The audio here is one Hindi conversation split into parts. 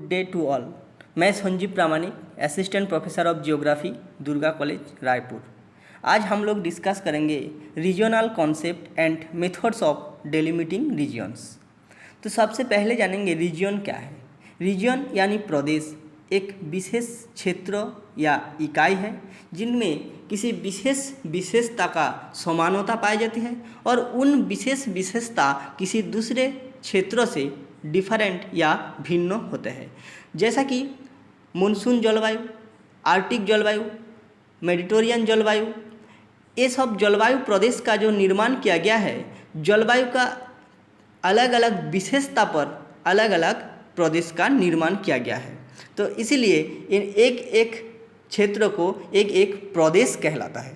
Day to all. मैं Sanjeev Pramanik, assistant professor of geography, Durga college, Raipur. आज हम लोग डिस्कस करेंगे regional concept and methods of delimiting regions. तो सबसे पहले जानेंगे रीजन क्या है। रीजन यानी प्रदेश एक विशेष क्षेत्र या इकाई है जिनमें किसी विशेष विशेषता का समानता पाई जाती है और उन विशेष विशेषता किसी दूसरे क्षेत्रों से डिफरेंट या भिन्न होते हैं। जैसा कि मानसून जलवायु, आर्कटिक जलवायु, मेडिटेरियन जलवायु, ये सब जलवायु प्रदेश का जो निर्माण किया गया है, जलवायु का अलग अलग विशेषता पर अलग अलग प्रदेश का निर्माण किया गया है। तो इसीलिए इन एक एक क्षेत्र को एक एक प्रदेश कहलाता है।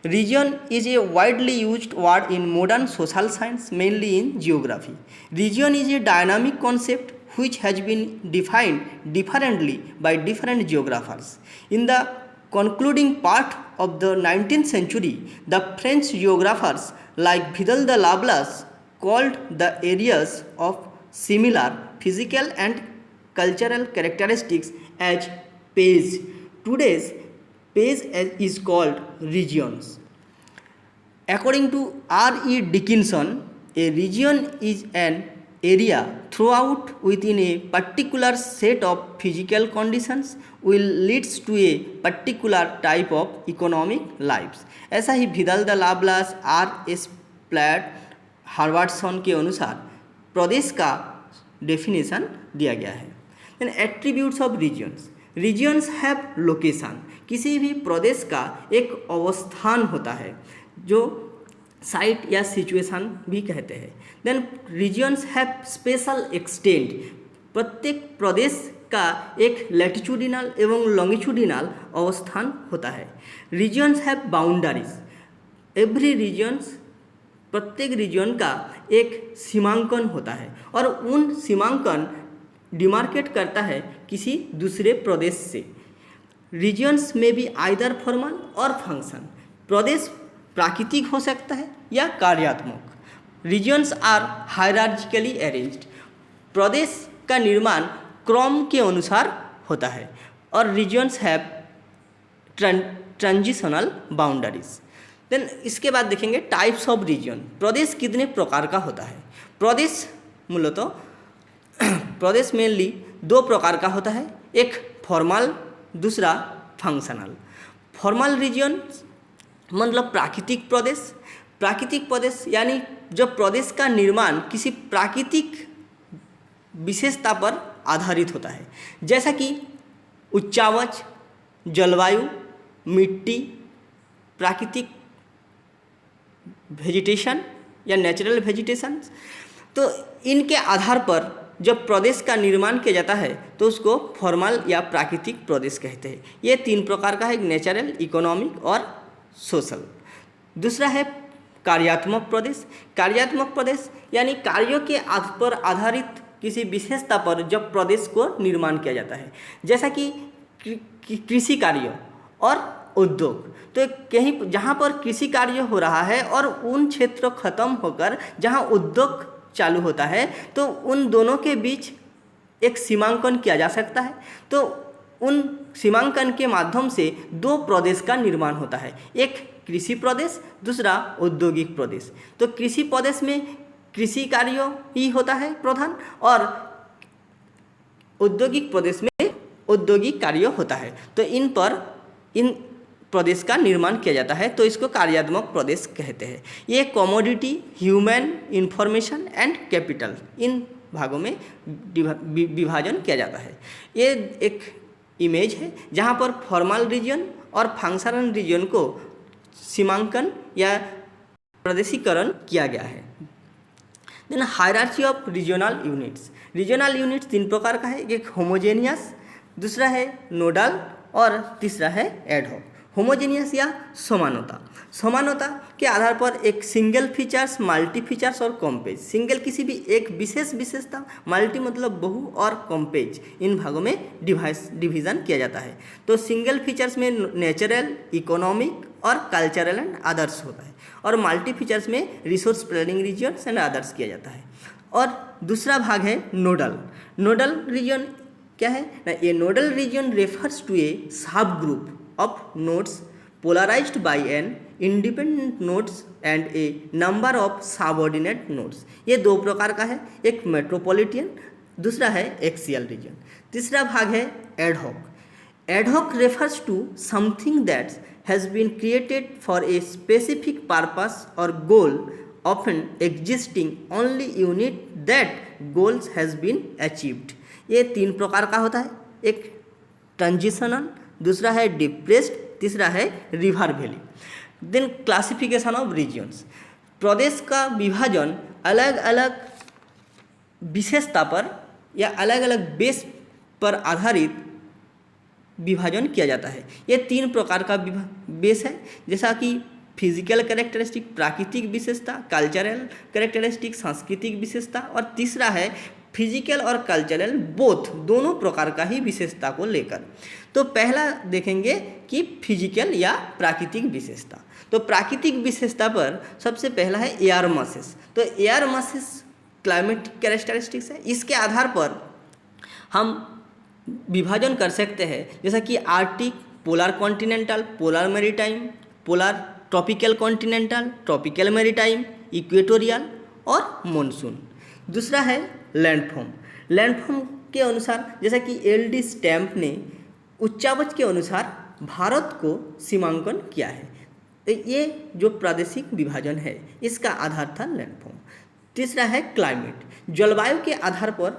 Region is a widely used word in modern social science, mainly in geography. Region is a dynamic concept which has been defined differently by different geographers. In the concluding part of the 19th century, the French geographers like Vidal de Lablasse called the areas of similar physical and cultural characteristics as pays. Today's pays is called regions. According to R.E. Dickinson, a region is an area throughout within a particular set of physical conditions will leads to a particular type of economic lives। ऐसा ही विदाल द लाब्लास, R.S. प्लैट, हार्वर्डसन के अनुसार प्रदेश का डेफिनेशन दिया गया है। Then attributes of regions. Regions have location. किसी भी प्रदेश का एक अवस्थान होता है जो साइट या सिचुएशन भी कहते हैं। Then regions have spatial extent. प्रत्येक प्रदेश का एक लैटिट्यूडिनल एवं लॉन्गिट्यूडिनल अवस्थान होता है। Regions have boundaries. Every regions, प्रत्येक रीजन का एक सीमांकन होता है और उन सीमांकन डिमार्केट करता है किसी दूसरे प्रदेश से। रीजन्स में भी आइदर फॉर्मल और फंक्शन। प्रदेश प्राकृतिक हो सकता है या कार्यात्मक। Regions are hierarchically arranged. प्रदेश का निर्माण क्रम के अनुसार होता है और regions have transitional boundaries. Then इसके बाद देखेंगे टाइप्स ऑफ रीजन। प्रदेश कितने प्रकार का होता है। प्रदेश मूलतः प्रदेश मेनली दो प्रकार का होता है, एक फॉर्मल, दूसरा फंक्शनल। फॉर्मल रीजन मतलब प्राकृतिक प्रदेश। प्राकृतिक प्रदेश यानी जब प्रदेश का निर्माण किसी प्राकृतिक विशेषता पर आधारित होता है, जैसा कि उच्चावच, जलवायु, मिट्टी, प्राकृतिक वेजिटेशन या नेचुरल वेजिटेशन। तो इनके आधार पर जब प्रदेश का निर्माण किया जाता है तो उसको फॉर्मल या प्राकृतिक प्रदेश कहते हैं। ये तीन प्रकार का है, नेचुरल, इकोनॉमिक और सोशल। दूसरा है कार्यात्मक प्रदेश। कार्यात्मक प्रदेश यानी कार्यों के पर आधारित किसी विशेषता पर जब प्रदेश को निर्माण किया जाता है, जैसा कि कृषि कार्य और उद्योग। तो कहीं जहाँ पर कृषि कार्य हो रहा है और उन क्षेत्र खत्म होकर जहाँ उद्योग चालू होता है तो उन दोनों के बीच एक सीमांकन किया जा सकता है। तो उन सीमांकन के माध्यम से दो प्रदेश का निर्माण होता है, एक कृषि प्रदेश, दूसरा औद्योगिक प्रदेश। तो कृषि प्रदेश में कृषि कार्य ही होता है प्रधान और औद्योगिक प्रदेश में औद्योगिक कार्य होता है। तो इन प्रदेश का निर्माण किया जाता है, तो इसको कार्यात्मक प्रदेश कहते हैं। ये commodity, human, information and capital, इन भागों में विभाजन किया जाता है। ये एक इमेज है जहाँ पर फॉर्मल रीजन और फंक्शनल रीजन को सीमांकन या प्रदेशीकरण किया गया है। Then hierarchy of regional units. Regional units तीन प्रकार का है, एक होमोजेनियस, दूसरा है नोडल और तीसरा है एडहॉक। होमोजेनियस या समानता। समानता के आधार पर एक सिंगल फीचर्स, मल्टी फीचर्स और कॉम्पेज। सिंगल किसी भी एक विशेष विशेषता, मल्टी मतलब बहु और कॉम्पेज, इन भागों में डिवीजन किया जाता है। तो सिंगल फीचर्स में नेचुरल, इकोनॉमिक और कल्चरल एंड अदर्स होता है और मल्टी फीचर्स में resource planning regions and others किया जाता है। और दूसरा भाग है नोडल। नोडल रीजन क्या है ना, a nodal region refers to a sub group of nodes polarized by an independent nodes and a number of subordinate nodes. ये दो प्रकार का है, एक मेट्रोपॉलिटन, दूसरा है एक्सियल रीजन। तीसरा भाग है ad hoc. Ad hoc refers to something that has been created for a specific purpose और goal, often existing only unit that goals has been achieved। ये तीन प्रकार का होता है, एक ट्रांजिशनल, दूसरा है डिप्रेस्ड, तीसरा है river valley. Then classification of regions. प्रदेश का विभाजन अलग अलग विशेषता पर या अलग अलग बेस पर आधारित विभाजन किया जाता है। ये तीन प्रकार का बेस है, जैसा कि फिजिकल कैरेक्टरिस्टिक प्राकृतिक विशेषता, कल्चरल कैरेक्टरिस्टिक सांस्कृतिक विशेषता, और तीसरा है फिजिकल और कल्चरल बोथ, दोनों प्रकार का ही विशेषता को लेकर। तो पहला देखेंगे कि फिजिकल या प्राकृतिक विशेषता। तो प्राकृतिक विशेषता पर सबसे पहला है एयर मासेस। तो एयर मासेस क्लाइमेटिक कैरेक्टरिस्टिक्स है, इसके आधार पर हम विभाजन कर सकते हैं, जैसा कि Arctic, polar continental, polar maritime, polar tropical continental, tropical maritime, equatorial और मॉनसून। दूसरा है लैंडफॉर्म। लैंडफॉर्म के अनुसार, जैसा कि एल.डी. स्टैम्प ने उच्चावच के अनुसार भारत को सीमांकन किया है, तो ये जो प्रादेशिक विभाजन है इसका आधार था लैंडफॉर्म। तीसरा है क्लाइमेट। जलवायु के आधार पर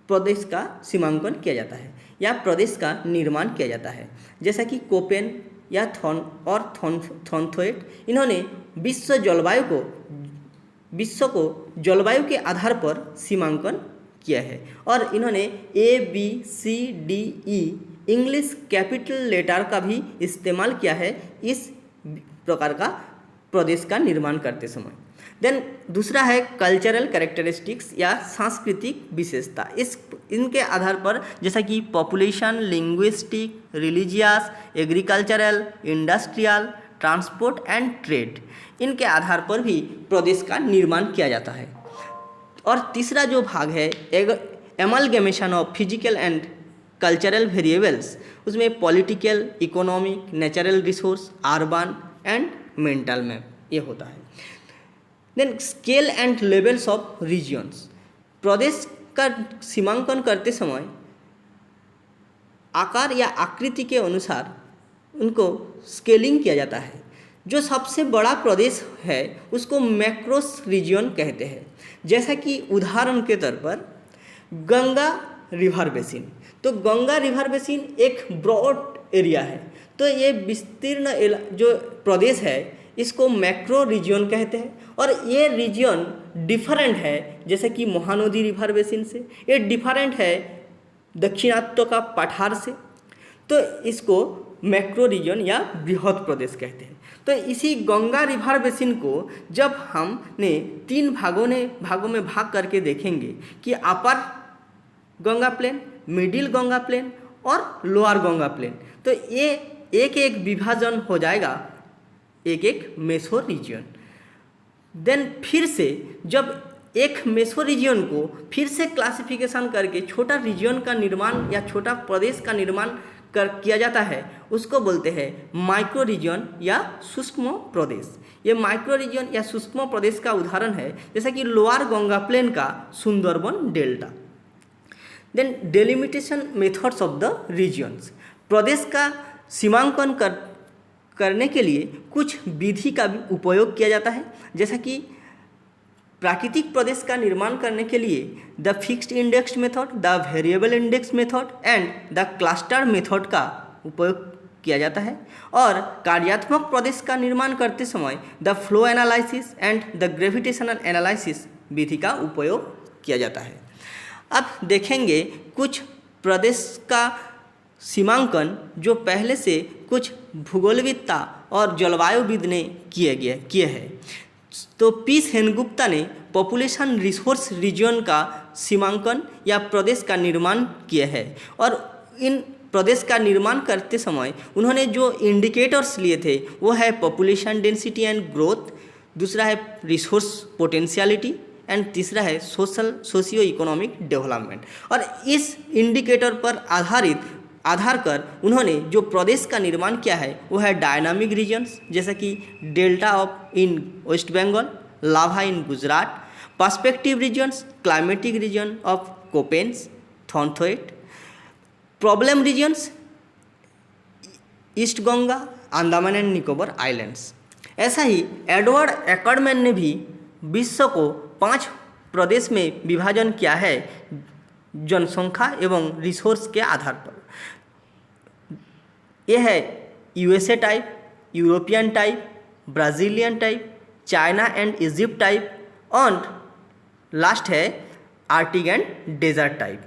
प्रदेश का सीमांकन किया जाता है या प्रदेश का निर्माण किया जाता है, जैसा कि कोपेन या थॉर्नथवेट, इन्होंने विश्व को जलवायु के आधार पर सीमांकन किया है, और इन्होंने ABCDE इंग्लिश कैपिटल लेटर का भी इस्तेमाल किया है इस प्रकार का प्रदेश का निर्माण करते समय। देन दूसरा है कल्चरल कैरेक्टरिस्टिक्स या सांस्कृतिक विशेषता। इनके आधार पर, जैसा कि population, linguistic, religious, agricultural, industrial, transport and trade, इनके आधार पर भी प्रदेश का निर्माण किया जाता है। और तीसरा जो भाग है amalgamation of physical and cultural variables, उसमें political, economic, natural resource, urban and mental map ये होता है। Then scale and levels of regions. प्रदेश का सीमांकन करते समय आकार या आकृति के अनुसार उनको स्केलिंग किया जाता है। जो सबसे बड़ा प्रदेश है उसको मैक्रोस रीजन कहते हैं, जैसा कि उदाहरण के तौर पर गंगा रिवर बेसिन। तो गंगा रिवर बेसिन एक ब्रॉड एरिया है, तो ये विस्तीर्ण जो प्रदेश है इसको मैक्रो रीजन कहते हैं, और ये रीजन डिफरेंट है, जैसे कि महानदी रिवर बेसिन से, ये डिफरेंट है दक्षिणात्य का पठार से, तो इसको मैक्रो रीजन या बृहद प्रदेश कहते हैं। तो इसी गंगा रिवर बेसिन को जब हमने तीन भागों में भाग करके देखेंगे कि upper Ganga plain, middle Ganga plain और लोअर गंगा प्लेन, तो ये एक एक विभाजन हो जाएगा, एक एक मेसो रीजन। देन फिर से जब एक मेसो रीजन को फिर से क्लासिफिकेशन करके छोटा रीजन का निर्माण या छोटा प्रदेश का निर्माण किया जाता है, उसको बोलते हैं माइक्रो रीजन या सूक्ष्म प्रदेश। ये माइक्रो रीजन या सूक्ष्म प्रदेश का उदाहरण है, जैसा कि लोअर गंगा प्लेन का Sundarban delta. Then delimitation methods of the regions. प्रदेश का सीमांकन करने के लिए कुछ विधि का भी उपयोग किया जाता है, जैसा कि प्राकृतिक प्रदेश का निर्माण करने के लिए the fixed index method, the variable index method and the cluster method का उपयोग किया जाता है, और कार्यात्मक प्रदेश का निर्माण करते समय the flow analysis and the gravitational analysis विधि का उपयोग किया जाता है। अब देखेंगे कुछ प्रदेश का सीमांकन जो पहले से कुछ भूगोलविद्ता और जलवायुविद ने किए हैं। तो पी सेनगुप्ता ने पॉपुलेशन रिसोर्स रीजन का सीमांकन या प्रदेश का निर्माण किया है, और इन प्रदेश का निर्माण करते समय उन्होंने जो इंडिकेटर्स लिए थे वो है पॉपुलेशन डेंसिटी एंड ग्रोथ, दूसरा है रिसोर्स पोटेंशियलिटी एंड तीसरा है सोशियो इकोनॉमिक डेवलपमेंट। और इस इंडिकेटर पर आधार कर उन्होंने जो प्रदेश का निर्माण किया है वो है डायनामिक रीजन्स, जैसे कि delta of in West Bengal, लाभा in Gujarat, perspective regions, climatic region of Koppen's, Thornthwaite, problem regions east Ganga, Andaman and Nicobar islands. ऐसा ही एडवर्ड एकर्डमैन ने भी विश्व को 5 प्रदेश में विभाजन किया है जनसंख्या एवं रिसोर्स के आधार पर। यह है USA type, European type, Brazilian type, China and Egypt type और लास्ट है आर्टिक एंड डेजर्ट टाइप।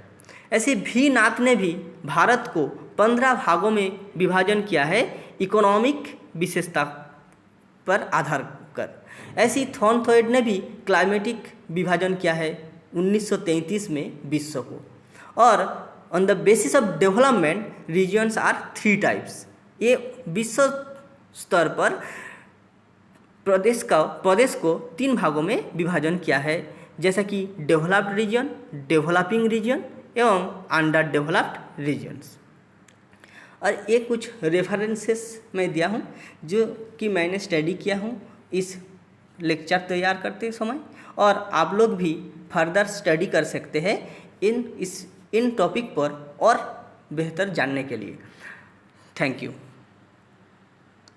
ऐसे भी नाथ ने भी भारत को 15 भागों में विभाजन किया है इकोनॉमिक विशेषता पर आधार कर। ऐसी थॉर्नथोएट ने भी क्लाइमेटिक विभाजन किया है 1933 में विश्व को। और on the basis of development regions are 3 types. ये विश्व स्तर पर प्रदेश को 3 भागों में विभाजन किया है, जैसा कि डेवलप्ड रीजन, डेवलपिंग रीजन एवं अंडर डेवलप्ड रीजन्स। और ये कुछ रेफरेंसेस मैं दिया हूँ जो कि मैंने स्टडी किया हूँ इस लेक्चर तैयार करते समय, और आप लोग भी फर्दर स्टडी कर सकते हैं इन टॉपिक पर और बेहतर जानने के लिए। Thank you.